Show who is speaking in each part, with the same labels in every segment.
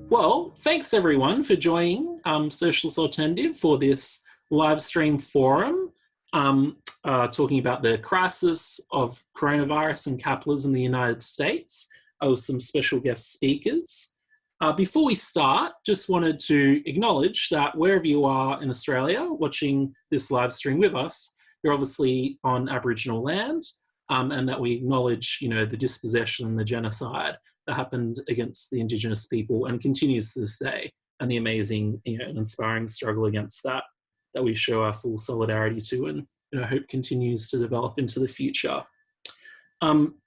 Speaker 1: Well, thanks everyone for joining Socialist Alternative for this live stream forum talking about the crisis of coronavirus and capitalism in the United States with some special guest speakers. Before we start, just wanted to acknowledge that wherever you are in Australia watching this live stream with us, you're obviously on Aboriginal land, and that we acknowledge, the dispossession and the genocide that happened against the Indigenous people and continues to this day, and the amazing, and inspiring struggle against that we show our full solidarity to, and hope continues to develop into the future.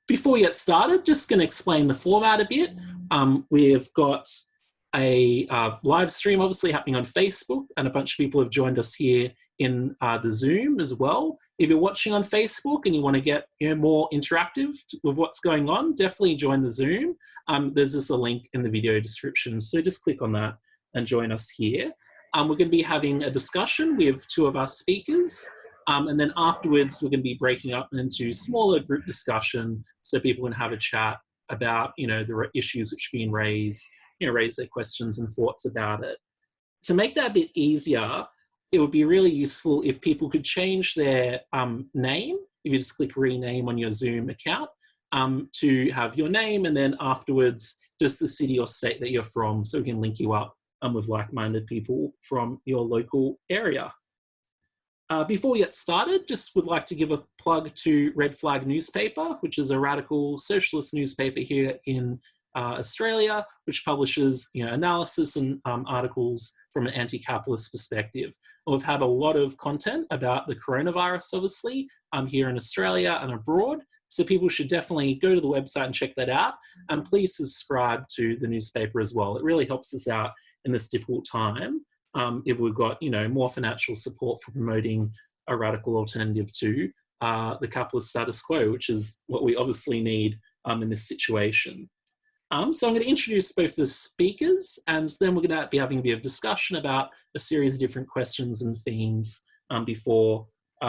Speaker 1: Before we get started, just going to explain the format a bit. We've got a live stream obviously happening on Facebook, and a bunch of people have joined us here in the Zoom as well. If you're watching on Facebook and you want to get more interactive with what's going on, definitely join the Zoom. There's just a link in the video description, so just click on that and join us here. We're going to be having a discussion with two of our speakers, and then afterwards we're going to be breaking up into smaller group discussion so people can have a chat about the issues which are being raised, raise their questions and thoughts about it. To make that a bit easier, it would be really useful if people could change their name, if you just click rename on your Zoom account, to have your name, and then afterwards just the city or state that you're from, so we can link you up with like-minded people from your local area. Before we get started, just would like to give a plug to Red Flag Newspaper, which is a radical socialist newspaper here in Australia, which publishes analysis and articles from an anti-capitalist perspective. We've had a lot of content about the coronavirus, obviously, here in Australia and abroad, so people should definitely go to the website and check that out, and please subscribe to the newspaper as well. It really helps us out in this difficult time if we've got more financial support for promoting a radical alternative to the capitalist status quo, which is what we obviously need in this situation. So I'm going to introduce both the speakers, and then we're going to be having a bit of discussion about a series of different questions and themes before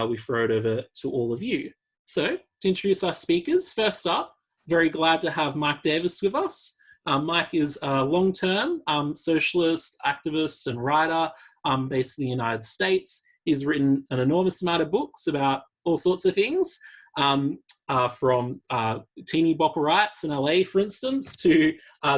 Speaker 1: we throw it over to all of you. So to introduce our speakers, first up, very glad to have Mike Davis with us. Mike is a long-term socialist, activist and writer based in the United States. He's written an enormous amount of books about all sorts of things. From teeny bopper rights in LA, for instance, to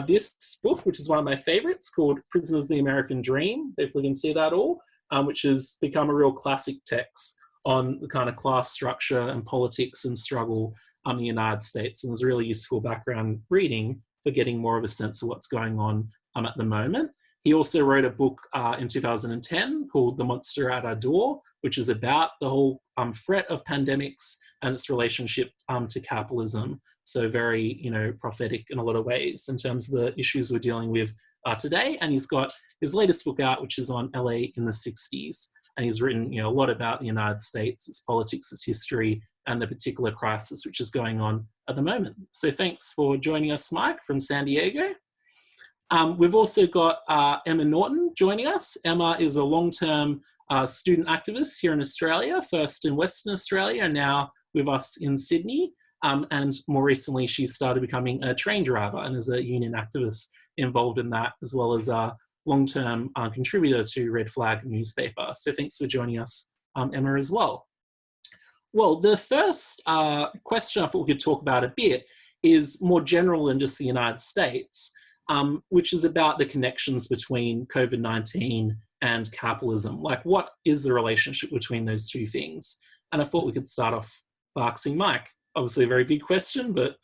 Speaker 1: this book, which is one of my favorites, called Prisoners of the American Dream. Hopefully you can see that all, which has become a real classic text on the kind of class structure and politics and struggle in the United States. And there's a really useful background reading for getting more of a sense of what's going on at the moment. He also wrote a book in 2010 called The Monster at Our Door, which is about the whole threat of pandemics and its relationship to capitalism. So very, prophetic in a lot of ways in terms of the issues we're dealing with today. And he's got his latest book out, which is on LA in the 60s. And he's written, a lot about the United States, its politics, its history, and the particular crisis which is going on at the moment. So thanks for joining us, Mike, from San Diego. We've also got Emma Norton joining us. Emma is a long-term student activist here in Australia, first in Western Australia and now with us in Sydney. And more recently, she started becoming a train driver and is a union activist involved in that, as well as a long-term contributor to Red Flag Newspaper. So thanks for joining us, Emma, as well. Well, the first question I thought we could talk about a bit is more general than just the United States, which is about the connections between COVID-19 and capitalism. Like, what is the relationship between those two things? And I thought we could start off by asking Mike. Obviously a very big question, but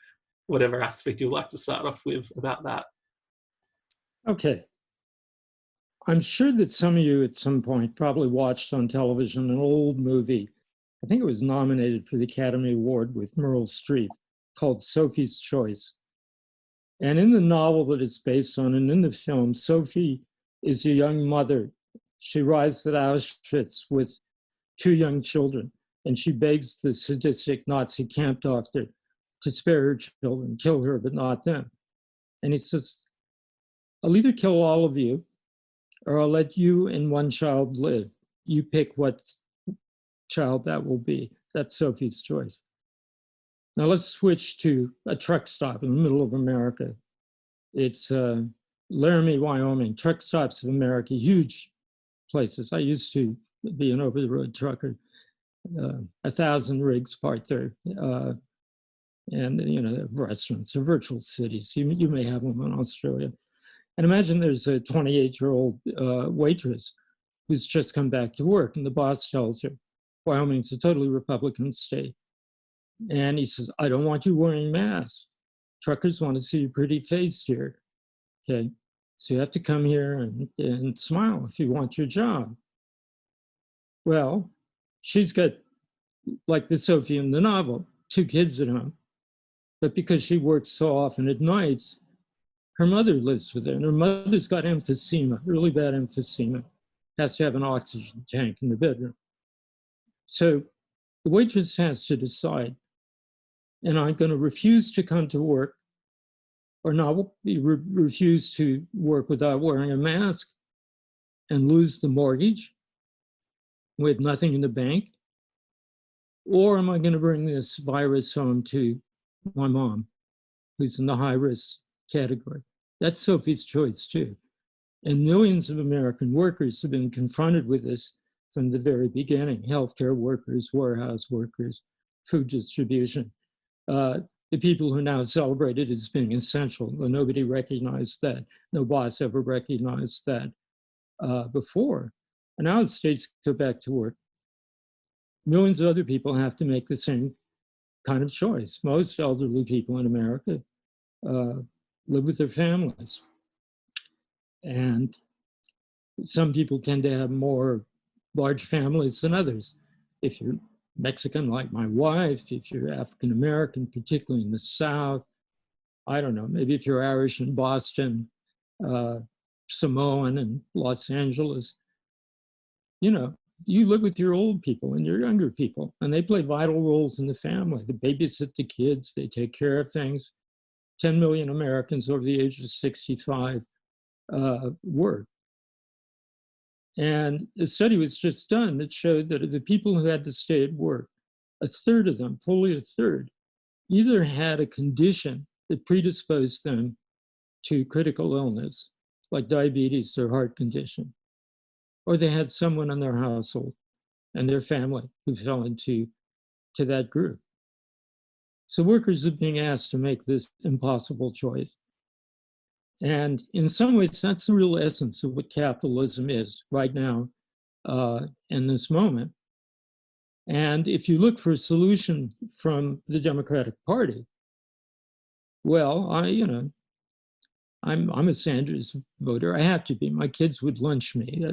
Speaker 1: whatever aspect you'd like to start off with about that.
Speaker 2: Okay. I'm sure that some of you at some point probably watched on television an old movie. I think it was nominated for the Academy Award with Meryl Streep, called Sophie's Choice. And in the novel that it's based on, and in the film, Sophie is a young mother. She arrives at Auschwitz with 2 young children, and she begs the sadistic Nazi camp doctor to spare her children, kill her, but not them. And he says, I'll either kill all of you, or I'll let you and one child live. You pick what child that will be. That's Sophie's choice. Now let's switch to a truck stop in the middle of America. It's Laramie, Wyoming, truck stops of America, huge places. I used to be an over-the-road trucker. 1,000 rigs parked there. And, you know, restaurants are virtual cities. You may have them in Australia. And imagine there's a 28-year-old waitress who's just come back to work, and the boss tells her, Wyoming's a totally Republican state. And he says, I don't want you wearing masks. Truckers want to see your pretty face here. Okay, so you have to come here and smile if you want your job. Well, she's got, like the Sophie in the novel, 2 kids at home. But because she works so often at nights, her mother lives with her, and her mother's got emphysema, really bad emphysema, has to have an oxygen tank in the bedroom. So the waitress has to decide, am I going to refuse to come to work or not refuse to work without wearing a mask and lose the mortgage with nothing in the bank? Or am I going to bring this virus home to my mom, who's in the high-risk category? That's Sophie's choice, too. And millions of American workers have been confronted with this from the very beginning. Healthcare workers, warehouse workers, food distribution. The people who now celebrate it as being essential, but nobody recognized that. No boss ever recognized that before. And now as states go back to work, millions of other people have to make the same kind of choice. Most elderly people in America live with their families. And some people tend to have more large families than others. If you're Mexican, like my wife, if you're African American, particularly in the South, I don't know, maybe if you're Irish in Boston, Samoan in Los Angeles, you know, you live with your old people and your younger people, and they play vital roles in the family. They babysit the kids, they take care of things. 10 million Americans over the age of 65 work. And a study was just done that showed that of the people who had to stay at work, 1/3 of them, fully 1/3, either had a condition that predisposed them to critical illness, like diabetes or heart condition, or they had someone in their household and their family who fell into that group. So workers are being asked to make this impossible choice. And in some ways, that's the real essence of what capitalism is right now in this moment. And if you look for a solution from the Democratic Party, well, I'm a Sanders voter. I have to be. My kids would lynch me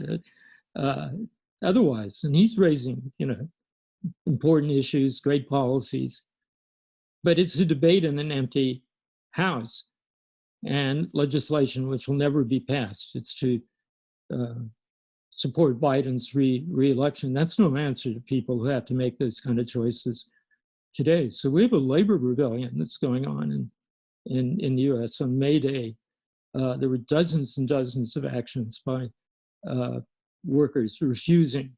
Speaker 2: otherwise. And he's raising, important issues, great policies. But it's a debate in an empty house and legislation which will never be passed. It's to support Biden's re-election. That's no answer to people who have to make those kind of choices today. So we have a labor rebellion that's going on in the US. On May Day, there were dozens and dozens of actions by workers refusing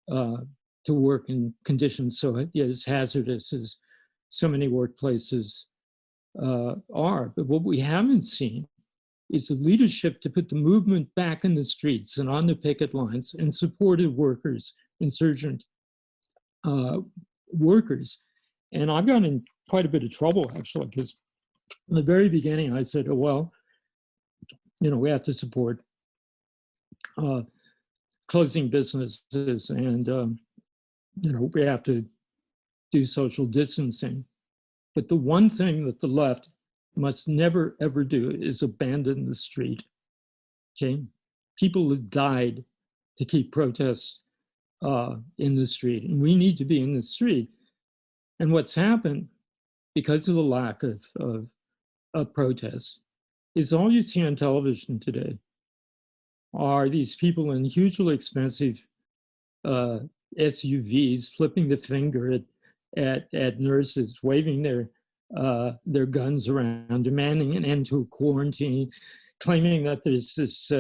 Speaker 2: to work in conditions so as hazardous as so many workplaces are. But what we haven't seen is the leadership to put the movement back in the streets and on the picket lines in support of workers, insurgent workers. And I've gotten in quite a bit of trouble, actually, because in the very beginning, I said, oh, well, we have to support closing businesses and, we have to do social distancing. But the one thing that the left must never, ever do is abandon the street, okay? People have died to keep protests in the street, and we need to be in the street. And what's happened, because of the lack of protests, is all you see on television today are these people in hugely expensive SUVs flipping the finger at nurses, waving their guns around, demanding an end to quarantine, claiming that there's this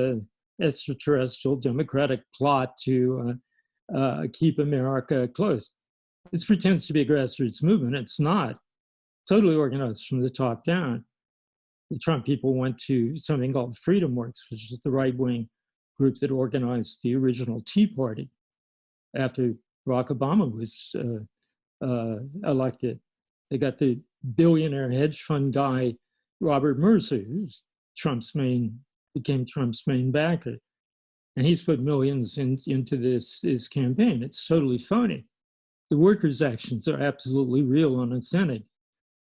Speaker 2: extraterrestrial democratic plot to keep America closed. This pretends to be a grassroots movement. It's not. Totally organized from the top down. the Trump people went to something called Freedom Works, which is the right-wing group that organized the original Tea Party after Barack Obama was elected. They got the billionaire hedge fund guy, Robert Mercer, who's became Trump's main backer. And he's put millions into this campaign. It's totally phony. The workers' actions are absolutely real and authentic,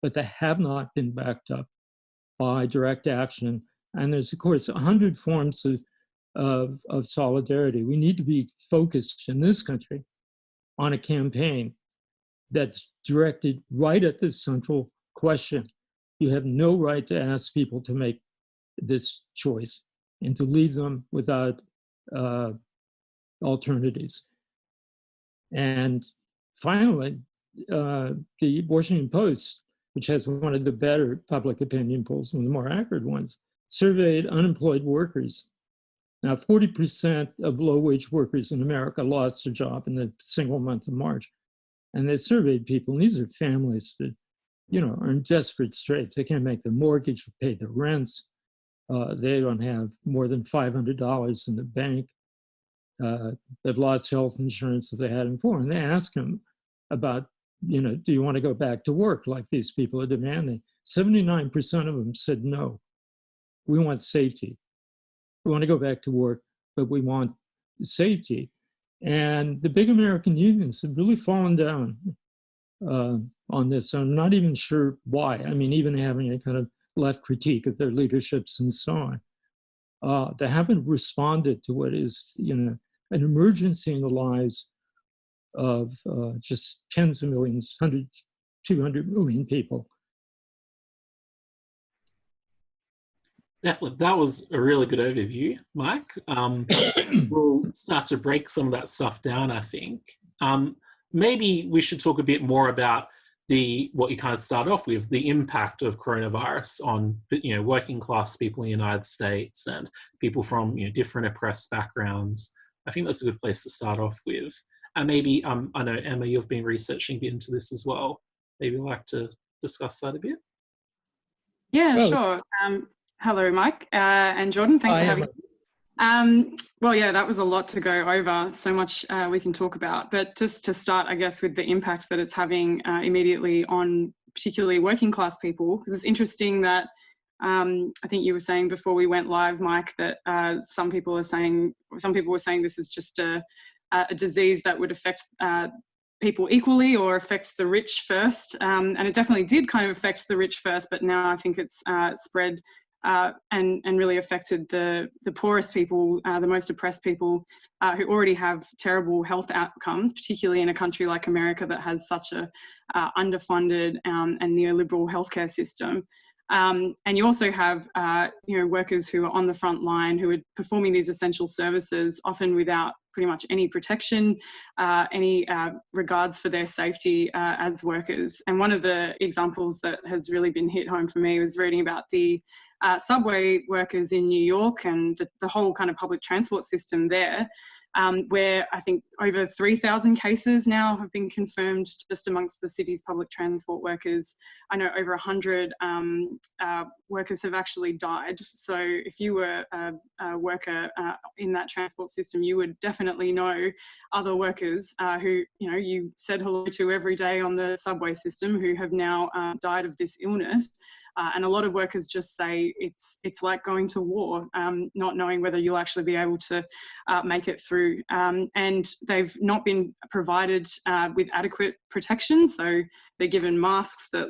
Speaker 2: but they have not been backed up by direct action. And there's, of course, 100 forms of solidarity. We need to be focused in this country on a campaign that's directed right at the central question. You have no right to ask people to make this choice and to leave them without alternatives. And finally, the Washington Post, which has one of the better public opinion polls, one of the more accurate ones, surveyed unemployed workers. Now, 40% of low-wage workers in America lost their job in the single month of March. And they surveyed people, and these are families that, are in desperate straits. They can't make their mortgage or pay their rents. They don't have more than $500 in the bank. They've lost health insurance if they had it before. And they asked them about, do you want to go back to work like these people are demanding? 79% of them said no. We want safety. We want to go back to work, but we want safety. And the big American unions have really fallen down on this. I'm not even sure why. I mean, even having a kind of left critique of their leaderships and so on. They haven't responded to what is, an emergency in the lives of just tens of millions, 100, 200 million people.
Speaker 1: Definitely. That was a really good overview, Mike. We'll start to break some of that stuff down, I think. Maybe we should talk a bit more about what you kind of start off with, the impact of coronavirus on, working class people in the United States and people from, different oppressed backgrounds. I think that's a good place to start off with. And maybe, I know, Emma, you've been researching a bit into this as well. Maybe you'd like to discuss that a bit?
Speaker 3: Yeah, sure. Hello, Mike and Jordan. Thanks for having me. Well, yeah, that was a lot to go over. So much we can talk about. But just to start, I guess, with the impact that it's having immediately on particularly working class people, because it's interesting that I think you were saying before we went live, Mike, that some people were saying this is just a disease that would affect people equally or affect the rich first. And it definitely did kind of affect the rich first, but now I think it's spread and really affected the poorest people, the most oppressed people who already have terrible health outcomes, particularly in a country like America that has such a underfunded and neoliberal healthcare system. And you also have, workers who are on the front line who are performing these essential services, often without pretty much any protection, any regards for their safety as workers. And one of the examples that has really been hit home for me was reading about the subway workers in New York and the whole kind of public transport system there, where I think over 3,000 cases now have been confirmed just amongst the city's public transport workers. I know over 100 workers have actually died. So if you were a worker in that transport system, you would definitely know other workers who you said hello to every day on the subway system who have now died of this illness. And a lot of workers just say it's like going to war, not knowing whether you'll actually be able to make it through. And they've not been provided with adequate protection. So they're given masks that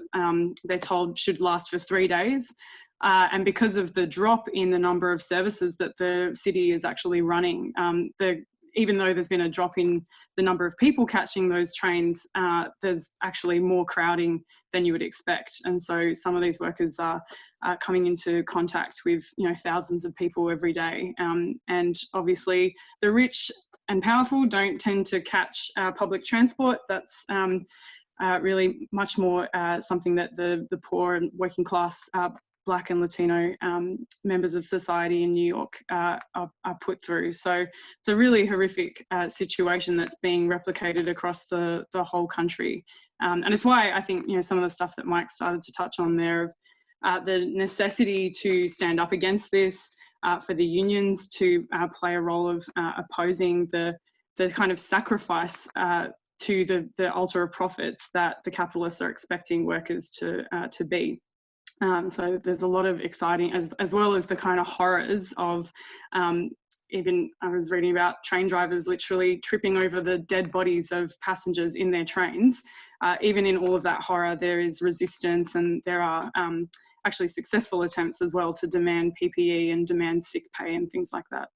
Speaker 3: they're told should last for 3 days. And because of the drop in the number of services that the city is actually running, even though there's been a drop in the number of people catching those trains, there's actually more crowding than you would expect. And so some of these workers are coming into contact with, thousands of people every day. And obviously the rich and powerful don't tend to catch public transport. That's really much more something that the poor and working class Black and Latino members of society in New York are put through. So it's a really horrific situation that's being replicated across the whole country. And it's why I think, some of the stuff that Mike started to touch on there of the necessity to stand up against this, for the unions to play a role of opposing the kind of sacrifice to the altar of profits that the capitalists are expecting workers to be. So there's a lot of exciting, as well as the kind of horrors of even I was reading about train drivers literally tripping over the dead bodies of passengers in their trains. Even in all of that horror, there is resistance, and there are actually successful attempts as well to demand PPE and demand sick pay and things like that.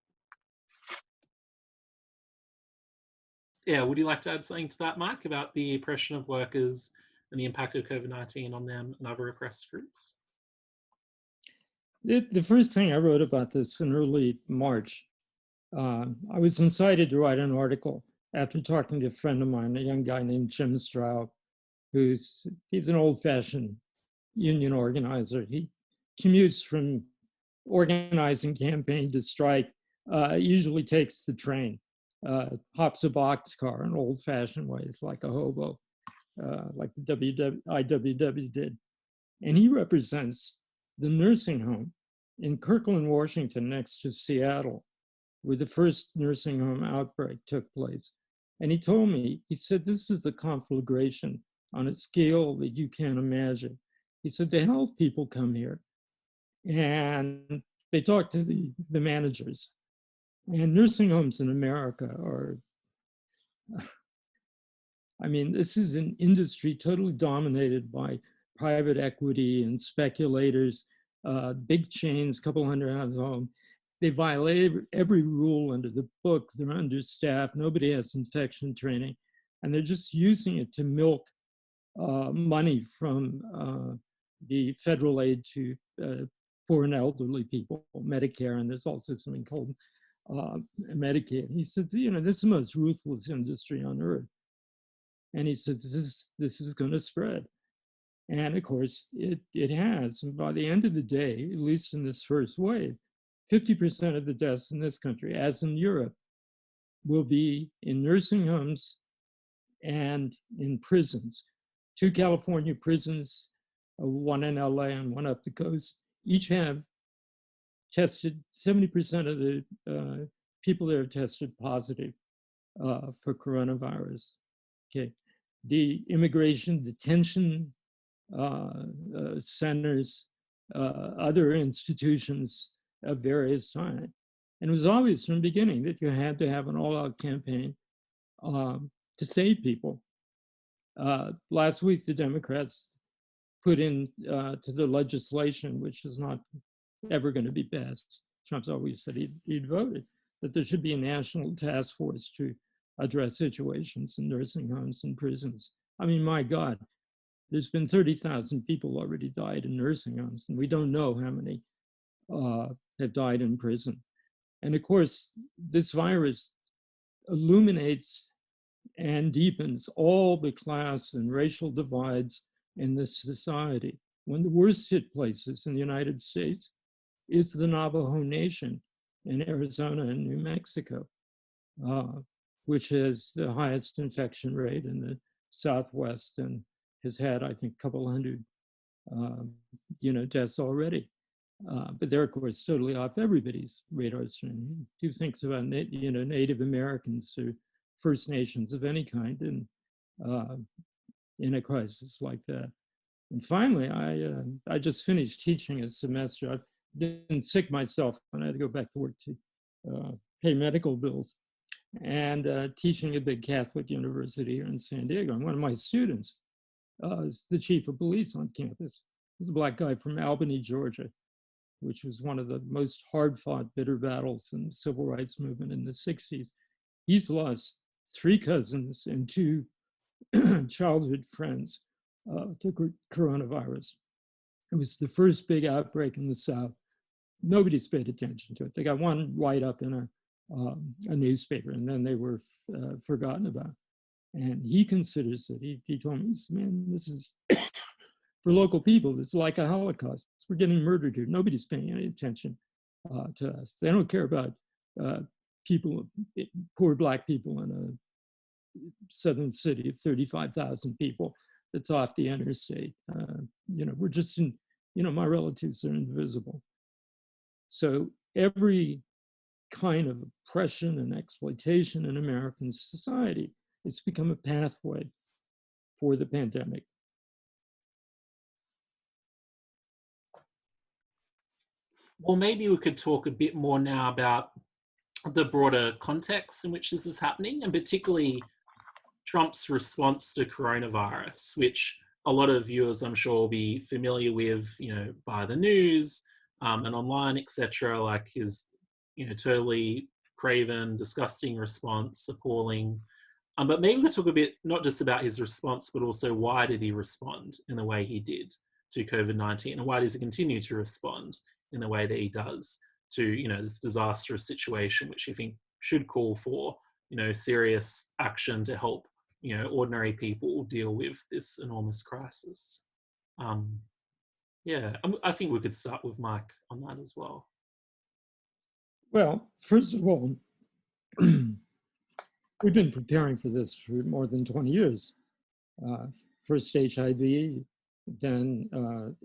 Speaker 1: Yeah, would you like to add something to that, Mike, about the oppression of workers and the impact of COVID-19 on them and other oppressed groups?
Speaker 2: The first thing I wrote about this in early March, I was incited to write an article after talking to a friend of mine, a young guy named Jim Straub, he's an old-fashioned union organizer. He commutes from organizing campaign to strike, usually takes the train, hops a boxcar in old-fashioned ways, like a hobo, like the IWW did. And he represents the nursing home in Kirkland, Washington, next to Seattle, where the first nursing home outbreak took place. And he told me, he said, this is a conflagration on a scale that you can't imagine. He said, the health people come here and they talk to the managers. And nursing homes in America are, I mean, this is an industry totally dominated by private equity and speculators, big chains, couple hundred houses home. They violate every rule under the book. They're understaffed. Nobody has infection training. And they're just using it to milk money from the federal aid to poor and elderly people, Medicare, and there's also something called Medicaid. He said, you know, this is the most ruthless industry on earth. And he says, this is going to spread. And of course, it has. And by the end of the day, at least in this first wave, 50% of the deaths in this country, as in Europe, will be in nursing homes and in prisons. 2 California prisons, one in LA and one up the coast, each have tested, 70% of the people there have tested positive for coronavirus. Okay, the immigration detention centers, other institutions of various kinds. And it was obvious from the beginning that you had to have an all-out campaign to save people. Last week, the Democrats put in to the legislation, which is not ever going to be passed. Trump's always said he'd voted, that there should be a national task force to address situations in nursing homes and prisons. I mean, my God, there's been 30,000 people already died in nursing homes, and we don't know how many have died in prison. And of course, this virus illuminates and deepens all the class and racial divides in this society. One of the worst hit places in the United States is the Navajo Nation in Arizona and New Mexico, which has the highest infection rate in the Southwest and has had, I think, a couple hundred, deaths already. But they're, of course, totally off everybody's radar screen. Do things about, Native Americans or First Nations of any kind in a crisis like that. And finally, I just finished teaching a semester. I've been sick myself, and I had to go back to work to pay medical bills. And teaching at a big Catholic university here in San Diego. And one of my students is the chief of police on campus. He's a black guy from Albany, Georgia, which was one of the most hard-fought, bitter battles in the civil rights movement in the 60s. He's lost 3 cousins and 2 childhood friends to coronavirus. It was the first big outbreak in the South. Nobody's paid attention to it. They got one write-up in a newspaper, and then they were forgotten about. And he considers it, he told me, man, this is, for local people, it's like a Holocaust. We're getting murdered here. Nobody's paying any attention to us. They don't care about people, poor black people in a southern city of 35,000 people that's off the interstate. We're just my relatives are invisible. So every kind of oppression and exploitation in American society, it's become a pathway for the pandemic.
Speaker 1: Well, maybe we could talk a bit more now about the broader context in which this is happening, and particularly Trump's response to coronavirus, which a lot of viewers, I'm sure, will be familiar with, by the news and online, etc. Like his, totally craven, disgusting response, appalling. But maybe we'll talk a bit, not just about his response, but also why did he respond in the way he did to COVID-19, and why does he continue to respond in the way that he does to, this disastrous situation, which I think should call for, serious action to help, ordinary people deal with this enormous crisis. I think we could start with Mike on that as well.
Speaker 2: Well, first of all, we've been preparing for this for more than 20 years. First HIV, then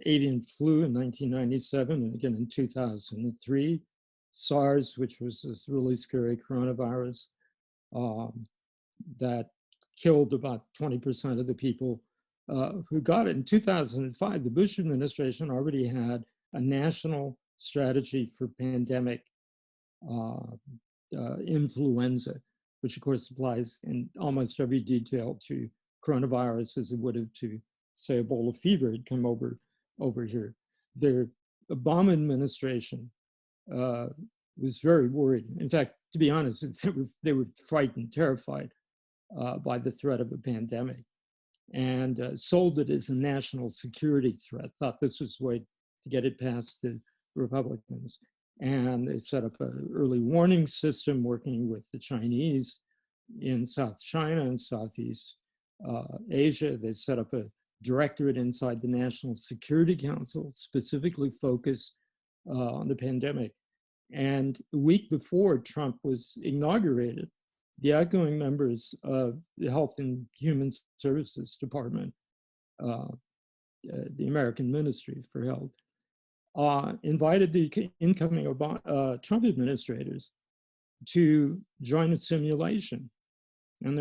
Speaker 2: avian flu in 1997, and again in 2003, SARS, which was this really scary coronavirus that killed about 20% of the people who got it. In 2005, the Bush administration already had a national strategy for pandemic influenza, which of course applies in almost every detail to coronavirus as it would have to, say, Ebola fever had come over here. The Obama administration was very worried. In fact, to be honest, they were frightened, terrified by the threat of a pandemic, and sold it as a national security threat, thought this was the way to get it past the Republicans. And they set up an early warning system working with the Chinese in South China and Southeast Asia. They set up a directorate inside the National Security Council, specifically focused on the pandemic. And a week before Trump was inaugurated, the outgoing members of the Health and Human Services Department, the American Ministry for Health, invited the incoming Trump administrators to join a simulation. And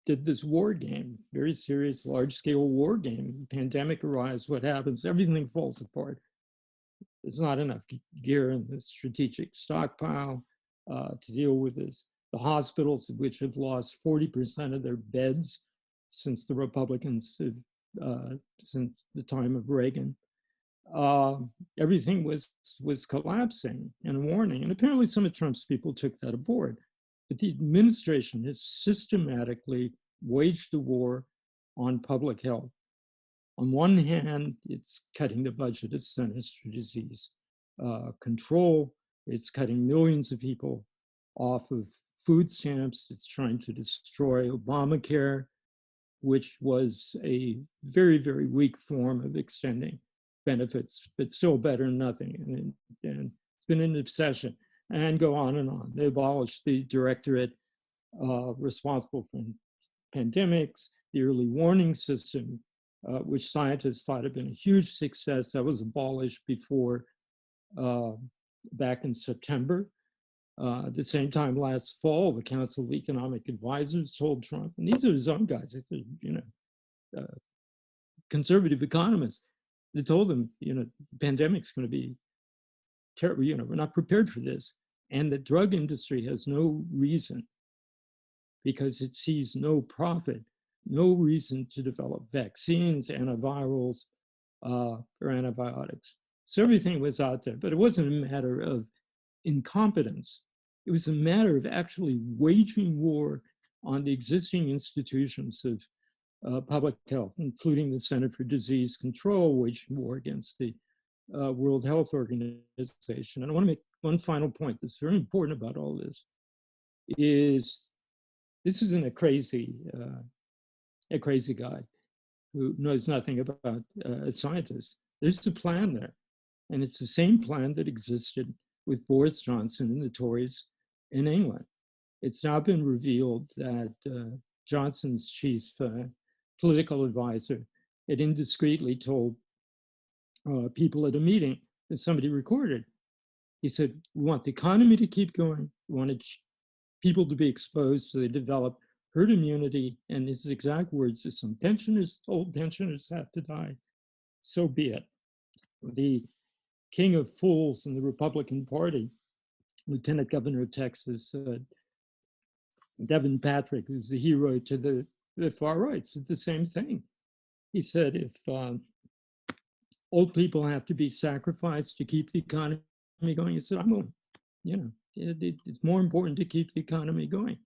Speaker 2: did this war game, very serious, large-scale war game. Pandemic arrives, what happens? Everything falls apart. There's not enough gear in the strategic stockpile to deal with this. The hospitals, which have lost 40% of their beds since the Republicans, since the time of Reagan, everything was collapsing and warning. And apparently some of Trump's people took that aboard. But the administration has systematically waged a war on public health. On one hand, it's cutting the budget of Centers for Disease Control. It's cutting millions of people off of food stamps. It's trying to destroy Obamacare, which was a very, very weak form of extending benefits, but still better than nothing. And it's been an obsession, and go on and on. They abolished the directorate responsible for pandemics, the early warning system, which scientists thought had been a huge success. That was abolished before, back in September. At the same time, last fall, the Council of Economic Advisors told Trump, and these are his own guys, conservative economists, they told him, the pandemic's going to be terrible. We're not prepared for this. And the drug industry has no reason, because it sees no profit, no reason to develop vaccines, antivirals, or antibiotics. So everything was out there, but it wasn't a matter of incompetence. It was a matter of actually waging war on the existing institutions of public health, including the Center for Disease Control, waging war against the World Health Organization. And I want to make one final point that's very important about all this, is this isn't a crazy guy who knows nothing about a scientist. There's a plan there. And it's the same plan that existed with Boris Johnson and the Tories in England. It's now been revealed that Johnson's chief political advisor had indiscreetly told people at a meeting that somebody recorded. He said, we want the economy to keep going. We wanted people to be exposed so they develop herd immunity. And his exact words is, some pensioners, old pensioners have to die. So be it. The king of fools in the Republican Party, Lieutenant Governor of Texas, Devin Patrick, who's the hero to the far right, said the same thing. He said, if old people have to be sacrificed to keep the economy going, he said, I'm willing. You know, it's more important to keep the economy going.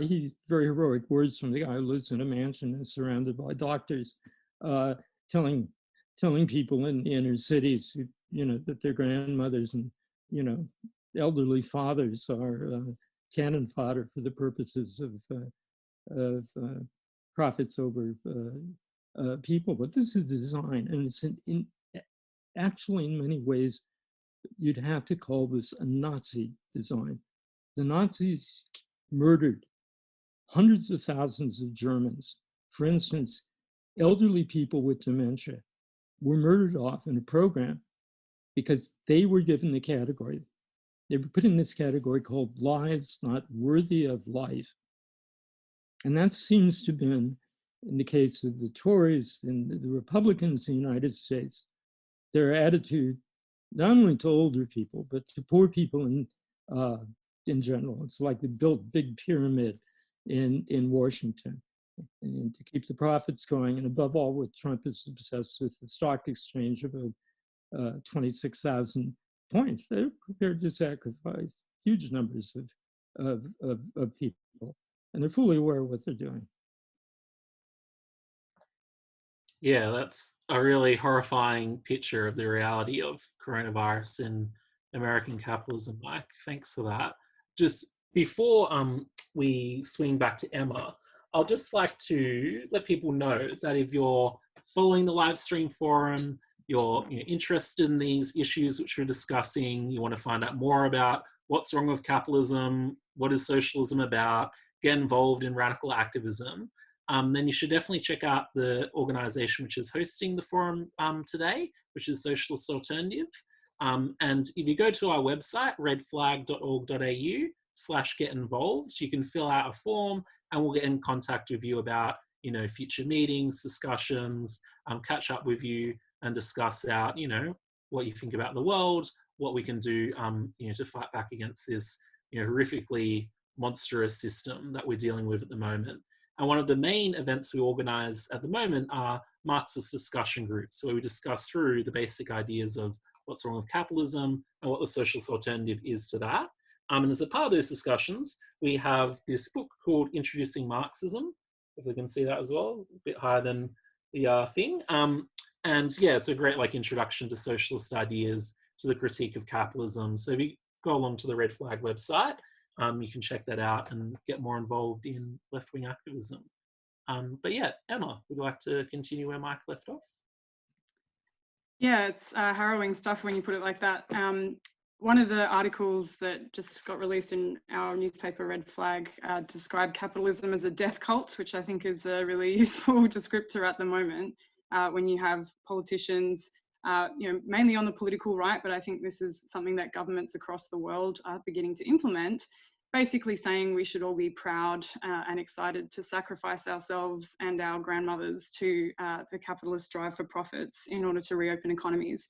Speaker 2: He's very heroic words from the guy who lives in a mansion and surrounded by doctors, telling people in the inner cities, you know, that their grandmothers and, you know, elderly fathers are cannon fodder for the purposes of profits over people. But this is design, and it's actually in many ways you'd have to call this a Nazi design. The Nazis murdered hundreds of thousands of Germans. For instance, elderly people with dementia were murdered off in a program because they were given the category. They were put in this category called lives not worthy of life. And that seems to have been, in the case of the Tories and the Republicans in the United States, their attitude not only to older people, but to poor people in general. It's like they built big pyramid in Washington and to keep the profits going. And above all, what Trump is obsessed with, the stock exchange of 26,000 points. They're prepared to sacrifice huge numbers of people, and they're fully aware of what they're doing.
Speaker 1: Yeah, that's a really horrifying picture of the reality of coronavirus in American capitalism, Mike. Thanks for that. Just before we swing back to Emma, I'll just like to let people know that if you're following the live stream forum, you're interested in these issues which we're discussing, you want to find out more about what's wrong with capitalism, what is socialism about, get involved in radical activism, then you should definitely check out the organization which is hosting the forum today, which is Socialist Alternative. And if you go to our website, redflag.org.au/get involved, you can fill out a form and we'll get in contact with you about future meetings, discussions, catch up with you and discuss out what you think about the world, what we can do to fight back against this horrifically monstrous system that we're dealing with at the moment. And one of the main events we organize at the moment are Marxist discussion groups, where we discuss through the basic ideas of what's wrong with capitalism and what the socialist alternative is to that. And as a part of those discussions, we have this book called Introducing Marxism, if we can see that as well, a bit higher than the thing. And yeah, it's a great introduction to socialist ideas, to the critique of capitalism. So if you go along to the Red Flag website, you can check that out and get more involved in left-wing activism. But yeah, Emma, would you like to continue where Mike left off?
Speaker 3: Yeah, it's harrowing stuff when you put it like that. One of the articles that just got released in our newspaper, Red Flag, described capitalism as a death cult, which I think is a really useful descriptor at the moment. When you have politicians, mainly on the political right, but I think this is something that governments across the world are beginning to implement, basically saying we should all be proud and excited to sacrifice ourselves and our grandmothers to the capitalist drive for profits in order to reopen economies.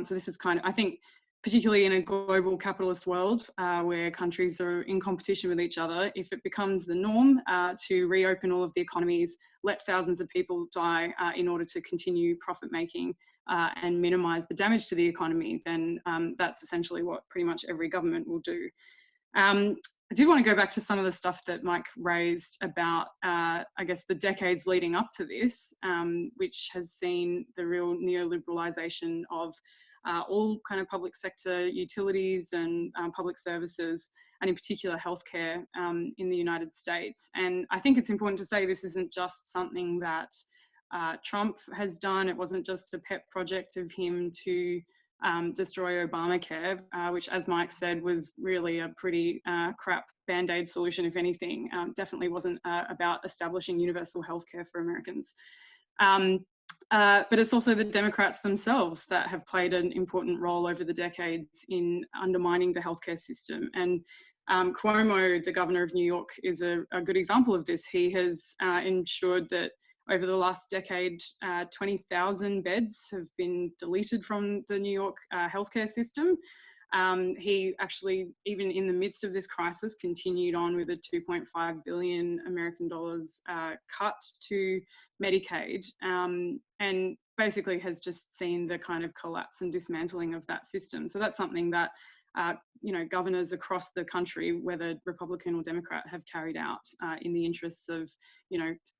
Speaker 3: So this is I think, particularly in a global capitalist world where countries are in competition with each other, if it becomes the norm to reopen all of the economies, let thousands of people die in order to continue profit making and minimize the damage to the economy, then that's essentially what pretty much every government will do. I did want to go back to some of the stuff that Mike raised about, I guess, the decades leading up to this, which has seen the real neoliberalization of all kind of public sector utilities and public services, and in particular healthcare in the United States. And I think it's important to say this isn't just something that Trump has done. It wasn't just a pet project of him to destroy Obamacare, which, as Mike said, was really a pretty crap band-aid solution, if anything. Definitely wasn't about establishing universal healthcare for Americans. But it's also the Democrats themselves that have played an important role over the decades in undermining the healthcare system. And Cuomo, the governor of New York, is a good example of this. He has ensured that over the last decade, 20,000 beds have been deleted from the New York healthcare system. He actually, even in the midst of this crisis, continued on with a 2.5 billion American dollars cut to Medicaid, and basically has just seen the kind of collapse and dismantling of that system. So that's something that governors across the country, whether Republican or Democrat, have carried out in the interests of,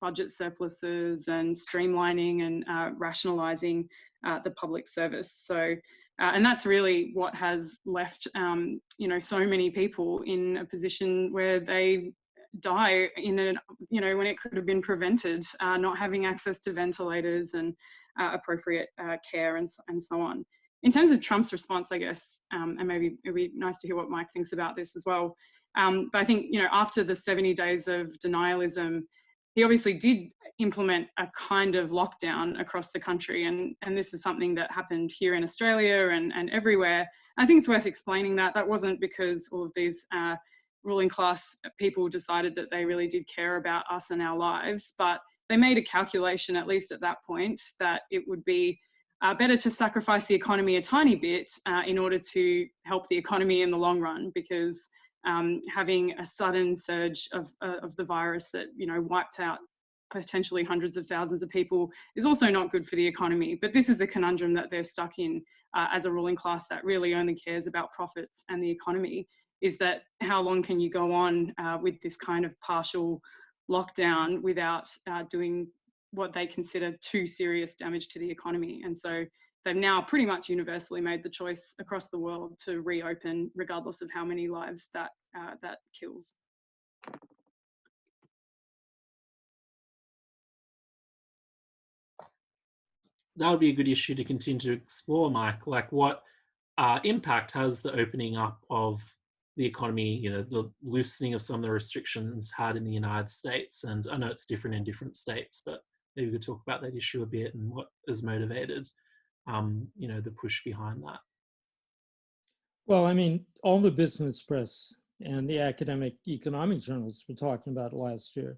Speaker 3: budget surpluses and streamlining and rationalising the public service. So, and that's really what has left, so many people in a position where they die when it could have been prevented, not having access to ventilators and appropriate care and so on. In terms of Trump's response, I guess, and maybe it'd be nice to hear what Mike thinks about this as well. But I think, after the 70 days of denialism, he obviously did implement a kind of lockdown across the country. And this is something that happened here in Australia and everywhere. I think it's worth explaining that. That wasn't because all of these ruling class people decided that they really did care about us and our lives, but they made a calculation, at least at that point, that it would be better to sacrifice the economy a tiny bit in order to help the economy in the long run, because having a sudden surge of the virus that wiped out potentially hundreds of thousands of people is also not good for the economy. But this is the conundrum that they're stuck in as a ruling class that really only cares about profits and the economy, is that how long can you go on with this kind of partial lockdown without doing what they consider too serious damage to the economy. And so they've now pretty much universally made the choice across the world to reopen, regardless of how many lives that kills.
Speaker 1: That would be a good issue to continue to explore, Mike. Like, what impact has the opening up of the economy, the loosening of some of the restrictions had in the United States? And I know it's different in different states, but maybe we could talk about that issue a bit and what has motivated, the push behind that.
Speaker 2: Well, I mean, all the business press and the academic economic journals were talking about last year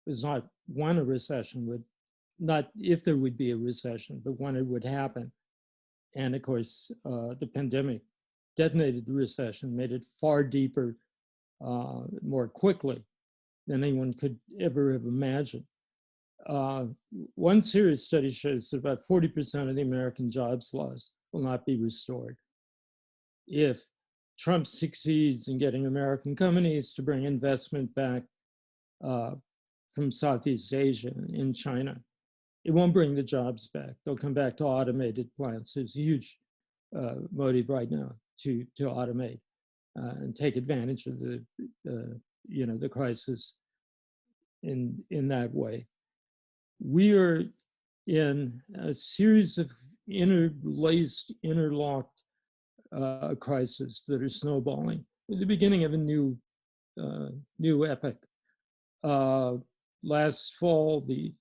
Speaker 2: was not when a recession would, not if there would be a recession, but when it would happen. And of course, the pandemic detonated the recession, made it far deeper, more quickly than anyone could ever have imagined. One serious study shows that about 40% of the American jobs lost will not be restored. If Trump succeeds in getting American companies to bring investment back from Southeast Asia and China, it won't bring the jobs back. They'll come back to automated plants. There's a huge motive right now to automate and take advantage of the crisis in that way. We are in a series of interlaced, interlocked crises that are snowballing at the beginning of a new epoch. Last fall, the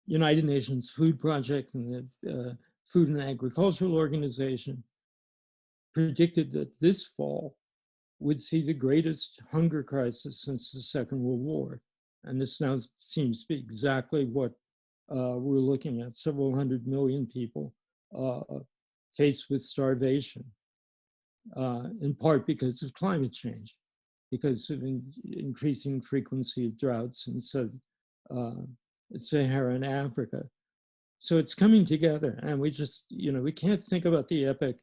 Speaker 2: United Nations Food Project and the Food and Agricultural Organization predicted that this fall would see the greatest hunger crisis since the Second World War. And this now seems to be exactly what we're looking at. Several 100 million people faced with starvation, in part because of climate change, because of increasing frequency of droughts in Saharan Africa. So it's coming together, and we just, we can't think about the epic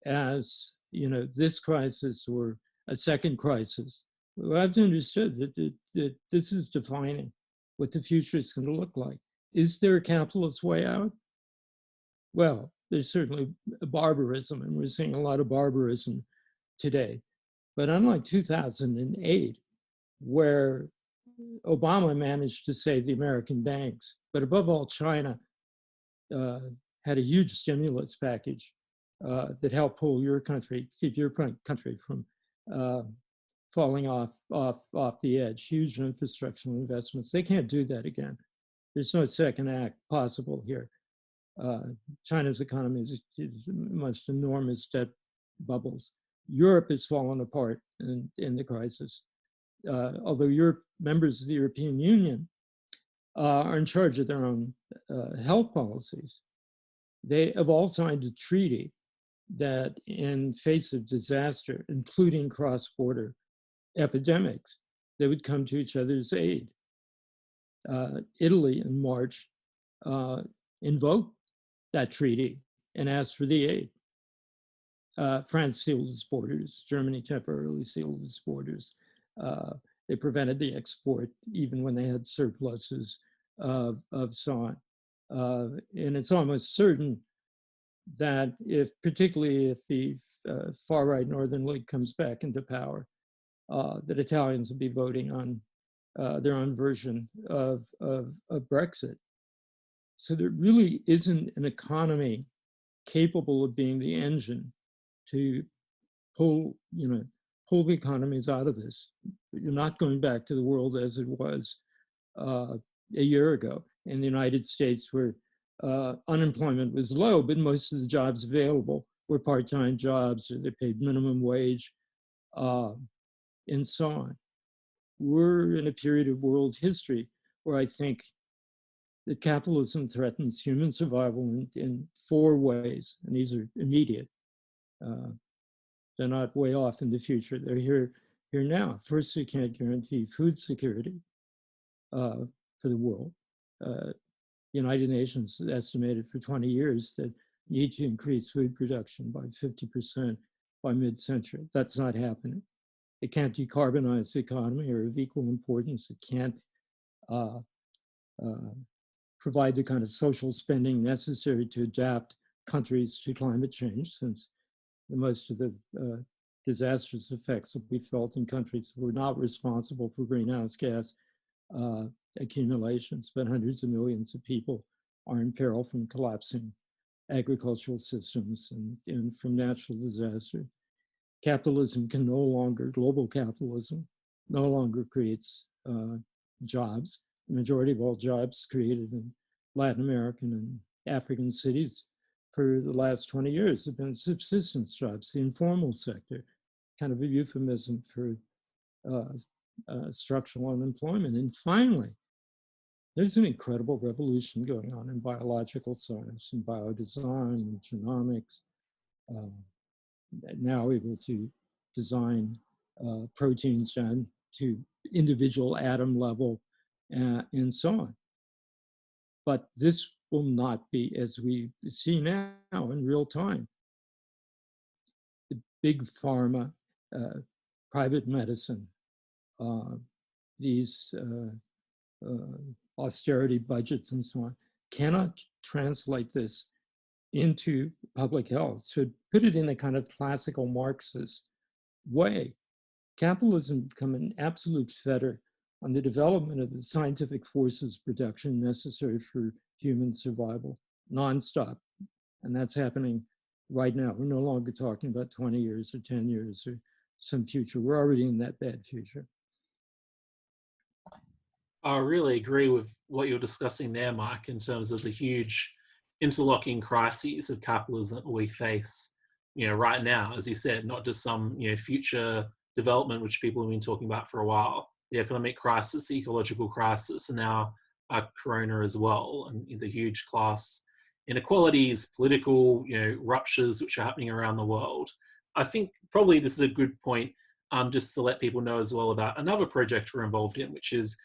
Speaker 2: as, this crisis or a second crisis. We have to understand that this is defining what the future is going to look like. Is there a capitalist way out? Well, there's certainly barbarism, and we're seeing a lot of barbarism today. But unlike 2008, where Obama managed to save the American banks, but above all, China had a huge stimulus package that helped pull your country, keep your country from falling off the edge, huge infrastructural investments. They can't do that again. There's no second act possible here. China's economy is most enormous debt bubbles. Europe has fallen apart in the crisis. Although members of the European Union are in charge of their own health policies, they have all signed a treaty that in face of disaster, including cross-border epidemics, they would come to each other's aid. Italy in March invoked that treaty and asked for the aid. France sealed its borders. Germany temporarily sealed its borders. They prevented the export even when they had surpluses of so on. And it's almost certain that particularly if the far-right Northern League comes back into power, that Italians will be voting on their own version of Brexit. So there really isn't an economy capable of being the engine to pull the economies out of this. You're not going back to the world as it was a year ago in the United States, where unemployment was low, but most of the jobs available were part-time jobs, or they paid minimum wage, and so on. We're in a period of world history where I think that capitalism threatens human survival in 4 ways, and these are immediate. They're not way off in the future. They're here now. First, we can't guarantee food security for the world. United Nations estimated for 20 years that need to increase food production by 50% by mid-century. That's not happening. It can't decarbonize the economy or of equal importance. It can't provide the kind of social spending necessary to adapt countries to climate change, since most of the disastrous effects will be felt in countries who are not responsible for greenhouse gas accumulations, but hundreds of millions of people are in peril from collapsing agricultural systems and from natural disaster. Capitalism can global capitalism no longer creates jobs. The majority of all jobs created in Latin American and African cities for the last 20 years have been subsistence jobs, the informal sector, kind of a euphemism for structural unemployment. And finally, there's an incredible revolution going on in biological science and biodesign and genomics, now able to design proteins down to individual atom level and so on. But this will not be, as we see now in real time. The big pharma, private medicine, these austerity budgets and so on, cannot translate this into public health. So put it in a kind of classical Marxist way. Capitalism become an absolute fetter on the development of the scientific forces production necessary for human survival, nonstop. And that's happening right now. We're no longer talking about 20 years or 10 years or some future. We're already in that bad future.
Speaker 1: I really agree with what you're discussing there, Mike, in terms of the huge interlocking crises of capitalism that we face, right now, as you said, not just some, future development, which people have been talking about for a while. The economic crisis, the ecological crisis, and now Corona as well, and the huge class inequalities, political, ruptures which are happening around the world. I think probably this is a good point just to let people know as well about another project we're involved in, which is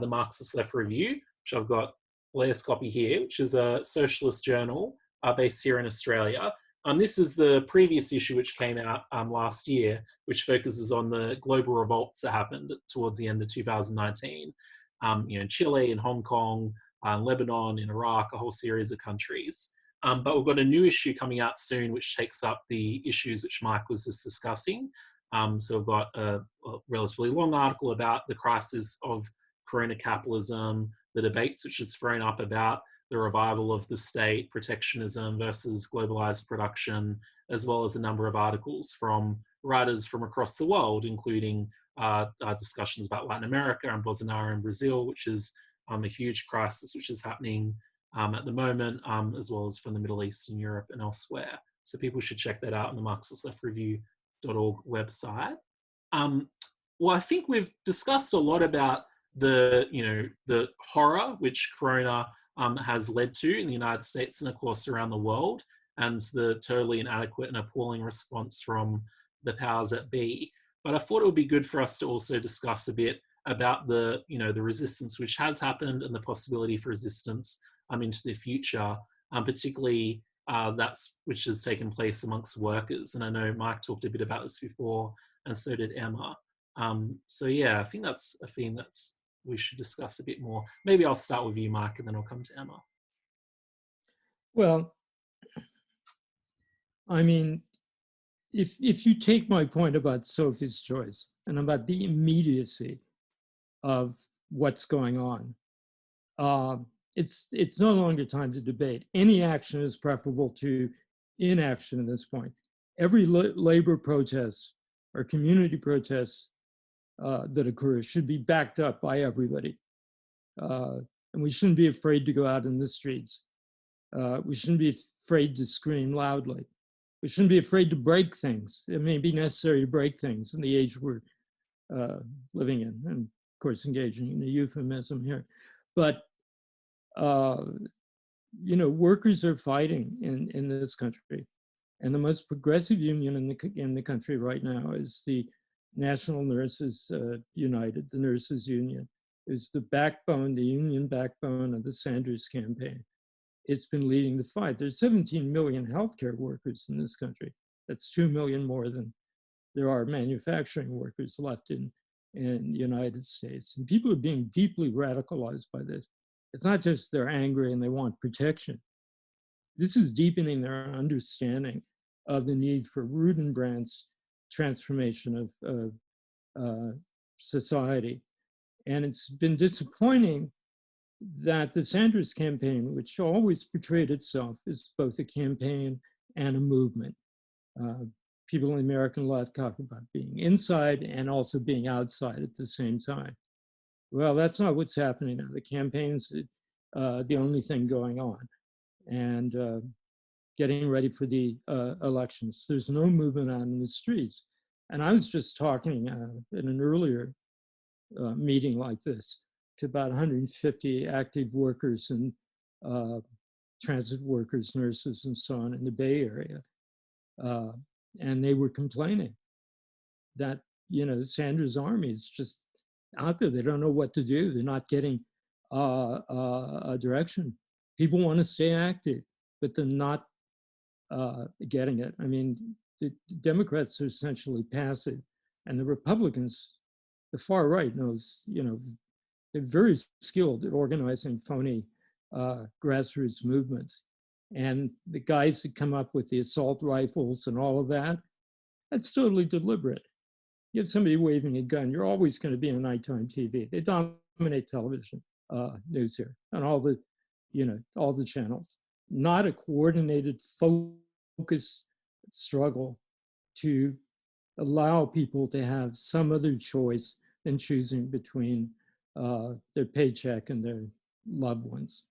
Speaker 1: the Marxist Left Review, which I've got Blair's copy here, which is a socialist journal based here in Australia. This is the previous issue which came out last year, which focuses on the global revolts that happened towards the end of 2019, in Chile, in Hong Kong, Lebanon, in Iraq, a whole series of countries. But we've got a new issue coming out soon, which takes up the issues which Mike was just discussing. So we've got a relatively long article about the crisis of Corona capitalism, the debates which is thrown up about the revival of the state, protectionism versus globalized production, as well as a number of articles from writers from across the world, including discussions about Latin America and Bolsonaro in Brazil, which is a huge crisis which is happening at the moment, as well as from the Middle East and Europe and elsewhere. So people should check that out on the MarxistLeftReview.org website. Well, I think we've discussed a lot about the horror which Corona has led to in the United States and of course around the world, and the totally inadequate and appalling response from the powers that be. But I thought it would be good for us to also discuss a bit about the resistance which has happened and the possibility for resistance into the future, particularly which has taken place amongst workers. And I know Mike talked a bit about this before, and so did Emma. So yeah, I think that's a theme that's we should discuss a bit more. Maybe I'll start with you, Mike, and then I'll come to Emma.
Speaker 2: Well, I mean, if you take my point about Sophie's choice and about the immediacy of what's going on, it's no longer time to debate. Any action is preferable to inaction at this point. Every labor protest or community protest that occurs should be backed up by everybody. And we shouldn't be afraid to go out in the streets. We shouldn't be afraid to scream loudly. We shouldn't be afraid to break things. It may be necessary to break things in the age we're living in, and of course engaging in a euphemism here. But workers are fighting in this country, and the most progressive union in the country right now is the National Nurses United, the Nurses Union, is the backbone, the union backbone of the Sanders campaign. It's been leading the fight. There's 17 million healthcare workers in this country. That's 2 million more than there are manufacturing workers left in the United States. And people are being deeply radicalized by this. It's not just they're angry and they want protection. This is deepening their understanding of the need for root and branch transformation of society. And it's been disappointing that the Sanders campaign, which always portrayed itself as both a campaign and a movement. People in the American left talk about being inside and also being outside at the same time. Well, that's not what's happening now. The campaign's the only thing going on, and getting ready for the elections. There's no movement out in the streets. And I was just talking in an earlier meeting like this to about 150 active workers and transit workers, nurses, and so on in the Bay Area. And they were complaining that, the Sanders army is just out there. They don't know what to do. They're not getting a direction. People want to stay active, but they're not getting it. I mean, the Democrats are essentially passive, and the Republicans, the far right knows, they're very skilled at organizing phony grassroots movements. And the guys that come up with the assault rifles and all of that, that's totally deliberate. You have somebody waving a gun, you're always going to be on nighttime TV. They dominate television news here on all the channels. Not a coordinated, focused struggle to allow people to have some other choice than choosing between their paycheck and their loved ones.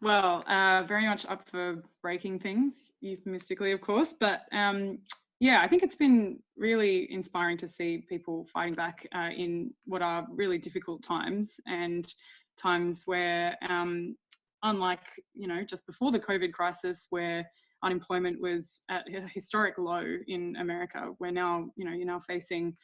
Speaker 3: Well, very much up for breaking things, euphemistically, of course. But yeah, I think it's been really inspiring to see people fighting back in what are really difficult times, and times where, unlike, just before the COVID crisis, where unemployment was at a historic low in America, we're now, you're now facing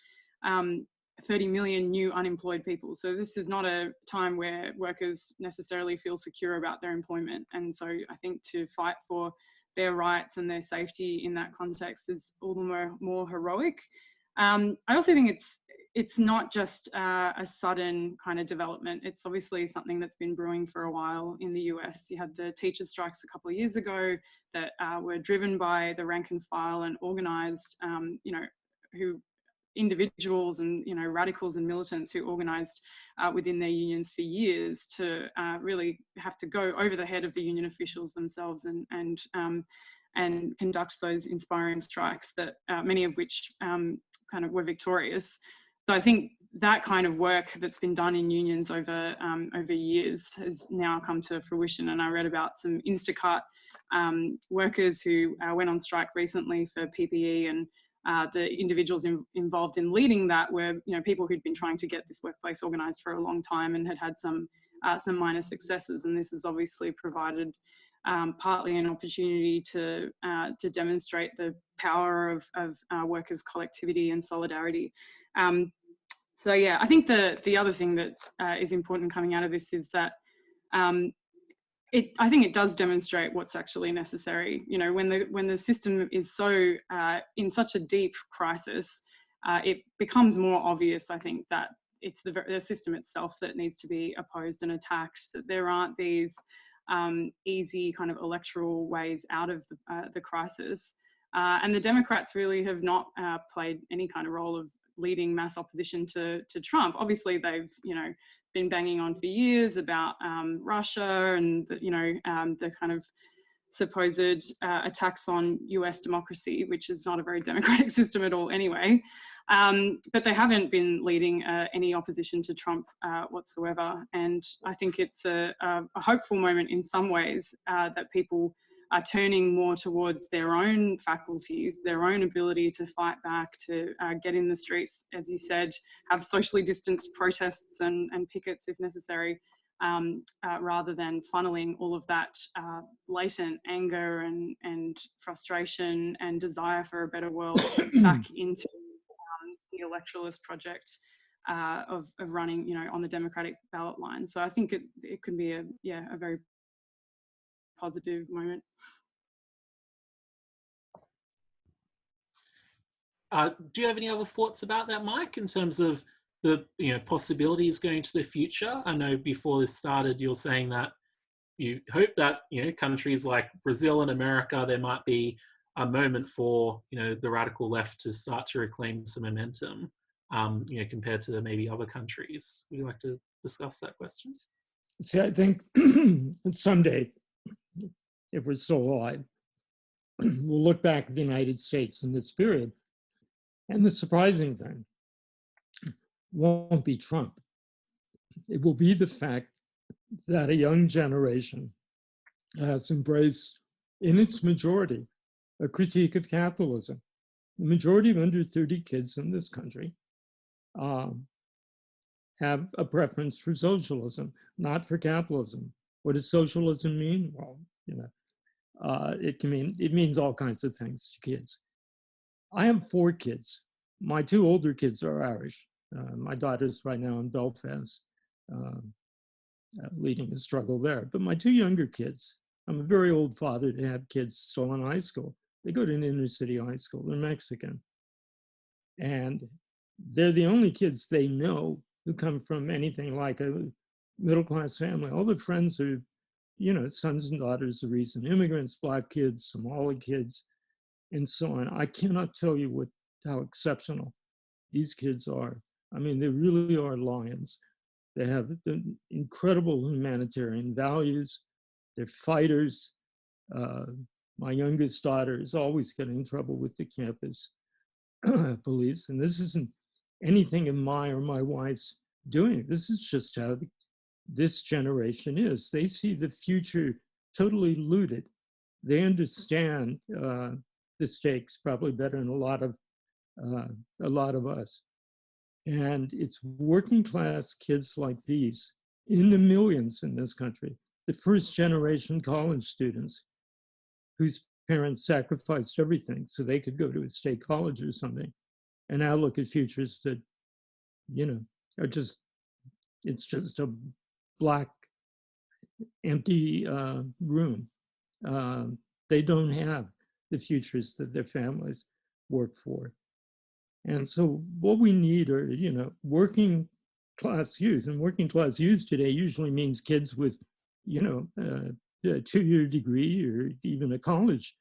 Speaker 3: 30 million new unemployed people. So this is not a time where workers necessarily feel secure about their employment. And so I think to fight for their rights and their safety in that context is all the more heroic. I also think it's not just a sudden kind of development. It's obviously something that's been brewing for a while in the US. You had the teacher strikes a couple of years ago that were driven by the rank and file and organized, who individuals and radicals and militants who organised within their unions for years to really have to go over the head of the union officials themselves and conduct those inspiring strikes that many of which kind of were victorious. So I think that kind of work that's been done in unions over years has now come to fruition. And I read about some Instacart workers who went on strike recently for PPE, and the individuals involved in leading that were people who'd been trying to get this workplace organised for a long time and had some minor successes. And this has obviously provided partly an opportunity to demonstrate the power of workers' collectivity and solidarity. So yeah, I think the other thing that is important coming out of this is that I think it does demonstrate what's actually necessary. When the system is so in such a deep crisis, it becomes more obvious, I think, that it's the system itself that needs to be opposed and attacked, that there aren't these easy kind of electoral ways out of the crisis. And the Democrats really have not played any kind of role of leading mass opposition to Trump. Obviously, they've been banging on for years about Russia and the kind of supposed attacks on US democracy, which is not a very democratic system at all anyway. But they haven't been leading any opposition to Trump whatsoever. And I think it's a hopeful moment in some ways that people are turning more towards their own faculties, their own ability to fight back, to get in the streets, as you said, have socially distanced protests and pickets if necessary, rather than funneling all of that latent anger and frustration and desire for a better world back into the electoralist project of running, on the Democratic ballot line. So I think it could be a very positive moment.
Speaker 1: Do you have any other thoughts about that, Mike, in terms of the possibilities going to the future? I know before this started, you're saying that you hope that countries like Brazil and America, there might be a moment for the radical left to start to reclaim some momentum, compared to maybe other countries. Would you like to discuss that question?
Speaker 2: See, I think someday, if we're still alive, we'll look back at the United States in this period, and the surprising thing won't be Trump. It will be the fact that a young generation has embraced, in its majority, a critique of capitalism. The majority of under 30 kids in this country have a preference for socialism, not for capitalism. What does socialism mean? Well, it means all kinds of things to kids. I have 4 kids. My 2 older kids are Irish. My daughter's right now in Belfast, leading a struggle there. But my 2 younger kids, I'm a very old father to have kids still in high school. They go to an inner city high school. They're Mexican. And they're the only kids they know who come from anything like a middle-class family. All their friends are, sons and daughters of recent immigrants, Black kids, Somali kids, and so on. I cannot tell you how exceptional these kids are. I mean, they really are lions. They have incredible humanitarian values. They're fighters. My youngest daughter is always getting in trouble with the campus police. And this isn't anything of my or my wife's doing. This is just how this generation is. They see the future totally looted. They understand the stakes probably better than a lot of us. And it's working class kids like these in the millions in this country, the first generation college students whose parents sacrificed everything so they could go to a state college or something, and now look at futures that, are just, it's just a black, empty room. They don't have the futures that their families work for. And so what we need are, working class youth. And working class youth today usually means kids with, a 2-year degree or even a college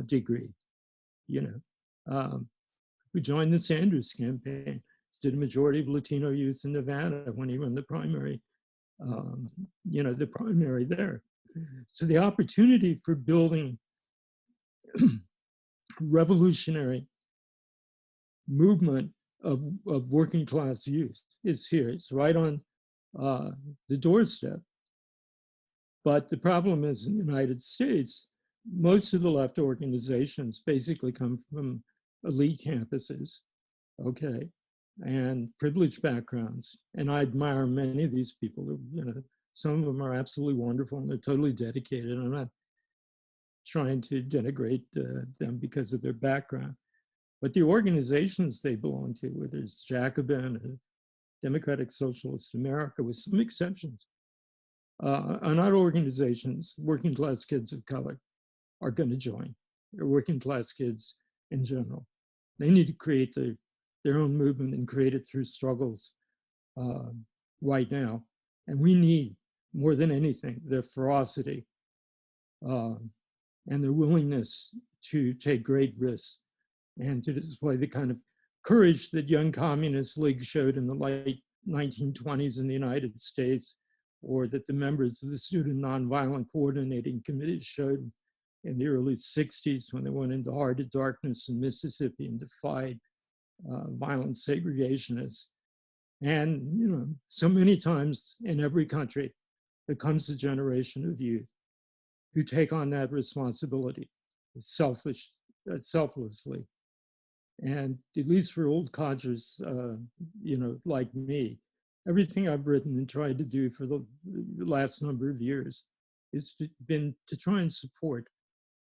Speaker 2: degree, who joined the Sanders campaign, did a majority of Latino youth in Nevada when he won the primary, the primary there. So the opportunity for building revolutionary movement of working class youth is here. It's right on the doorstep. But the problem is, in the United States, most of the left organizations basically come from elite campuses, okay, and privileged backgrounds. And I admire many of these people. Some of them are absolutely wonderful and they're totally dedicated. I'm not trying to denigrate them because of their background. But the organizations they belong to, whether it's Jacobin or Democratic Socialist America, with some exceptions, are not organizations working class kids of color are going to join. They're working class kids in general. They need to create their own movement and create it through struggles right now. And we need, more than anything, their ferocity and their willingness to take great risks and to display the kind of courage that young communist leagues showed in the late 1920s in the United States, or that the members of the Student Nonviolent Coordinating Committee showed in the early 60s when they went into Heart of Darkness in Mississippi and defied violent segregationists. And, so many times in every country, there comes a generation of youth who take on that responsibility selflessly. And at least for old codgers, like me, everything I've written and tried to do for the last number of years has been to try and support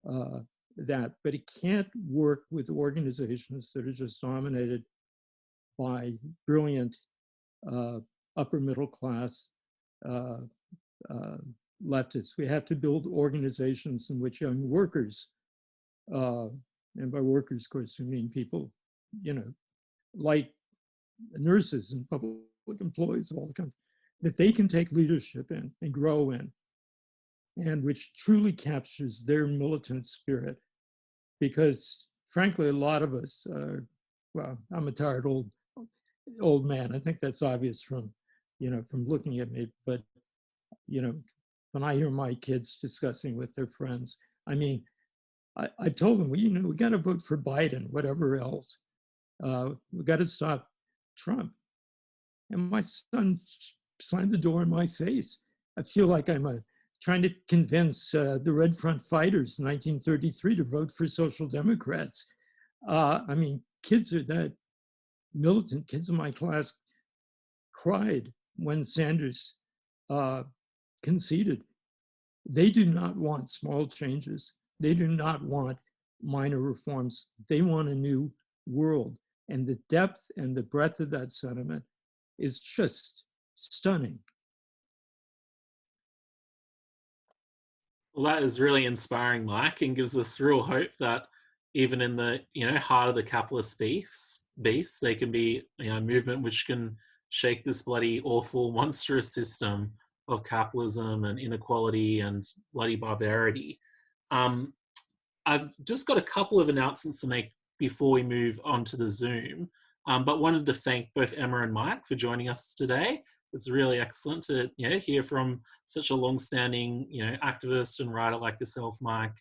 Speaker 2: that. But it can't work with organizations that are just dominated by brilliant upper middle class leftists. We have to build organizations in which young workers, and by workers, of course, we mean people, like nurses and public employees of all kinds, that they can take leadership in and grow in, and which truly captures their militant spirit. Because frankly, a lot of us, I'm a tired old man. I think that's obvious from looking at me. But, when I hear my kids discussing with their friends, I mean, I told them, we got to vote for Biden, whatever else. We got to stop Trump. And my son slammed the door in my face. I feel like I'm trying to convince the Red Front fighters in 1933 to vote for Social Democrats. Kids are that militant. Kids in my class cried when Sanders conceded. They do not want small changes. They do not want minor reforms. They want a new world. And the depth and the breadth of that sentiment is just stunning.
Speaker 1: Well, that is really inspiring, Mike, and gives us real hope that even in the heart of the capitalist beast, there can be a movement which can shake this bloody awful monstrous system of capitalism and inequality and bloody barbarity. I've just got a couple of announcements to make before we move on to the Zoom, but wanted to thank both Emma and Mike for joining us today. It's really excellent to hear from such a long-standing activist and writer like yourself, Mike,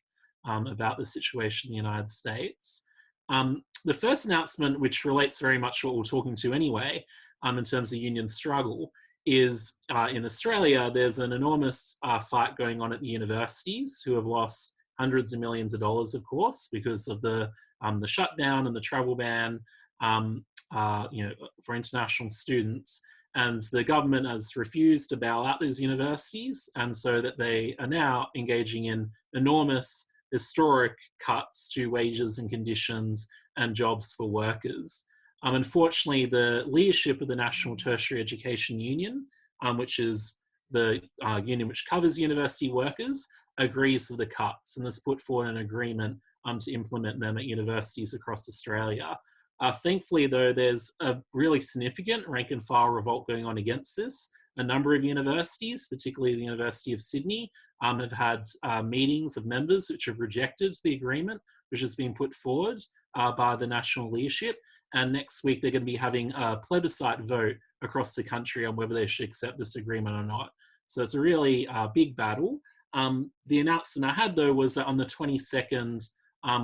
Speaker 1: about the situation in the United States. The first announcement, which relates very much to what we're talking to anyway, in terms of union struggle, is in Australia, there's an enormous fight going on at the universities who have lost hundreds of millions of dollars, of course, because of the shutdown and the travel ban, for international students. And the government has refused to bail out these universities, and so that they are now engaging in enormous historic cuts to wages and conditions and jobs for workers. Unfortunately, the leadership of the National Tertiary Education Union, which is the union which covers university workers, agrees with the cuts and has put forward an agreement to implement them at universities across Australia. Thankfully, though, there's a really significant rank and file revolt going on against this. A number of universities, particularly the University of Sydney, have had meetings of members which have rejected the agreement, which has been put forward by the national leadership. And next week, they're going to be having a plebiscite vote across the country on whether they should accept this agreement or not. So it's a really big battle. The announcement I had, though, was that on the 22nd,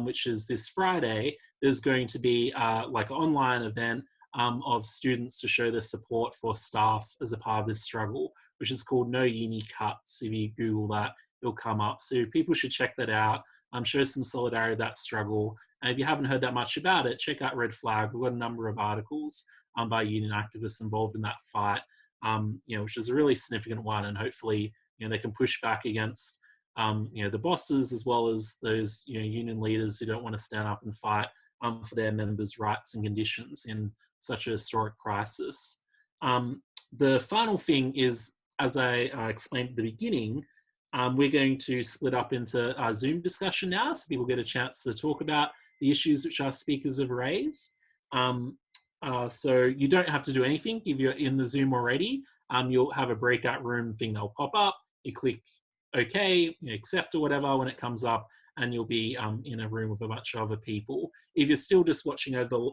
Speaker 1: which is this Friday, there's going to be like an online event of students to show their support for staff as a part of this struggle, which is called No Uni Cuts. If you Google that, it'll come up. So people should check that out, show some solidarity with that struggle. And if you haven't heard that much about it, check out Red Flag. We've got a number of articles by union activists involved in that fight, which is a really significant one. And hopefully, they can push back against, the bosses as well as those, union leaders who don't want to stand up and fight for their members' rights and conditions in such a historic crisis. The final thing is, as I explained at the beginning, we're going to split up into our Zoom discussion now, so people get a chance to talk about the issues which our speakers have raised. So you don't have to do anything if you're in the Zoom already. You'll have a breakout room thing that'll pop up. You click OK, accept or whatever when it comes up, and you'll be in a room with a bunch of other people. If you're still just watching over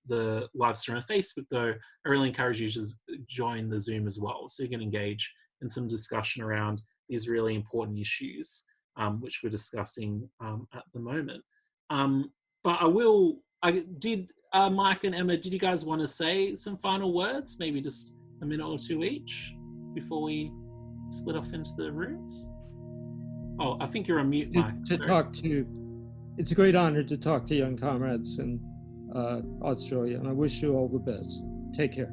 Speaker 1: the live stream on Facebook, though, I really encourage you to join the Zoom as well, so you can engage in some discussion around these really important issues, which we're discussing at the moment. But Mike and Emma, did you guys want to say some final words? Maybe just a minute or two each before we split off into the rooms? Oh, I think you're on mute, Mike.
Speaker 2: It's a great honor to talk to young comrades in Australia, and I wish you all the best. Take care.